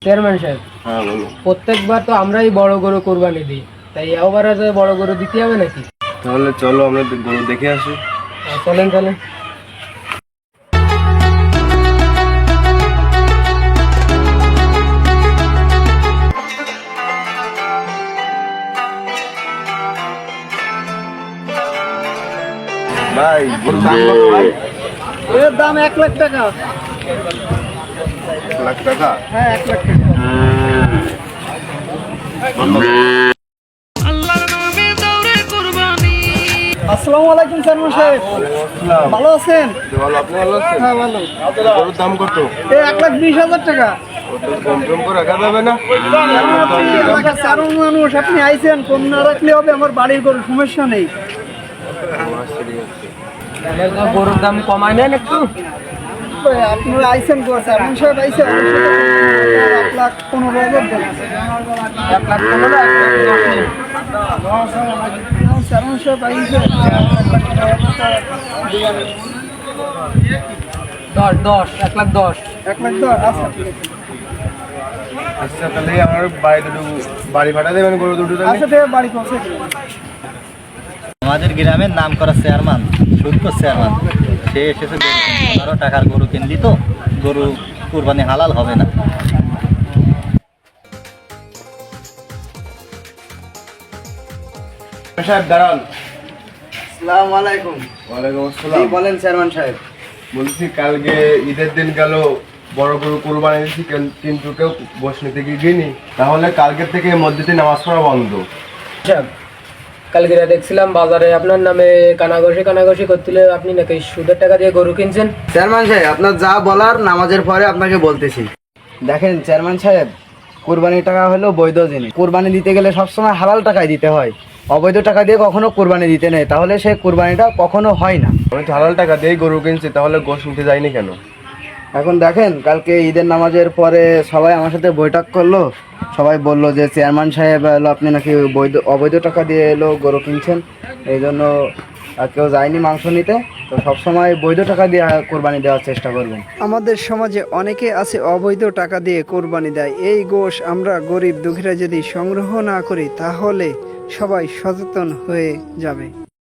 Chairman সাহেব, হ্যাঁ বলো। প্রত্যেকবার তো আমরাই বড় গরু কোরবানি দিই, তাই এবার বড় গরু দিতে হবে নাকি? তাহলে চলো আমরা গরু দেখে আসি। চলেন চলেন। ভাই গরুর দাম কত ভাই? এর দাম 1,00,000 টাকা। 1,00,000 টাকা? হ্যাঁ, 1,00,000 টাকা। আসসালামু আলাইকুম চেয়ারম্যান সাহেব, ভালো আছেন? ভালো, আপনি ভালো আছেন? হ্যাঁ ভালো। গরুর দাম কত? 1,20,000 টাকা। কম টম করে রাখা যাবে না? আপনি এলাকার চারণ মানুষ, আপনি আইছেন, কম না রাখলে হবে? আমার বাড়ির গরু, সমস্যা নেই। গরুর দাম কমায় নেন একটু। আপনারা আইছেন, চেয়ারম্যান সাহেব আইছেন, 1,15,000 দেন। 1,15,000? চেয়ারম্যান সাহেব আইছেন 10, 1,10,000। 1,10,000, আচ্ছা ঠিক আছে। আচ্ছা তাহলে আমার বাড়ি ভাড়া দেবেন গরু দুটো? আচ্ছা ঠিক আছে, বাড়ি পৌঁছে দেবেন। আমাদের গ্রামের নাম করা চেয়ারম্যান, সুদকো চেয়ারম্যান, সে এসেছে 15 টাকার গরু কিনলি, তো গরু কুরবানি হালাল হবে না। সাহেব দাঁড়ান। আসসালামু আলাইকুম। ওয়ালাইকুম জি আসসালাম। বলেন চেয়ারম্যান সাহেব। বলছি কালকে ঈদের দিন গেল, বড় গরু কোরবানি দিয়েছি, কিন্তু কেউ গোশ নিতে গিয়েনি, তাহলে কালকের থেকে মসজিদে নামাজ পড়া বন্ধ। কালকে দেখছিলাম বাজারে আপনার নামে কানাঘষি করছিল, আপনি নাকি সুদের টাকা দিয়ে গরু কিনছেন। চেয়ারম্যান সাহেব, আপনার যা বলার নামাজের পরে আপনাকে বলতেছি। দেখেন চেয়ারম্যান সাহেব, কোরবানির টাকা হলো বৈধ জিনিস। কোরবানি দিতে গেলে সবসময় হালাল টাকায় দিতে হয়, অবৈধ টাকা দিয়ে কখনো কোরবানি দিতে নেই, তাহলে সেই কোরবানিটা কখনো হয় না। আমি তো হালাল টাকা দিয়েই গরু কিনছি, তাহলে গোশ নিতে যাইনি কেন? এখন দেখেন, কালকে ঈদের নামাজের পরে সবাই আমার সাথে বৈঠক করলো, সবাই বলল যে চেয়ারম্যান সাহেব এলো, আপনি নাকি অবৈধ টাকা দিয়ে এলো গরু কিনছেন, এই জন্য আর কেউ যায়নি মাংস নিতে। তো সবসময় বৈধ টাকা দিয়ে কোরবানি দেওয়ার চেষ্টা করবেন। আমাদের সমাজে অনেকে আছে অবৈধ টাকা দিয়ে কোরবানি দেয়। এই গোশ আমরা গরিব দুঃখীরা যদি সংগ্রহ না করি, তাহলে সবাই সচেতন হয়ে যাবে।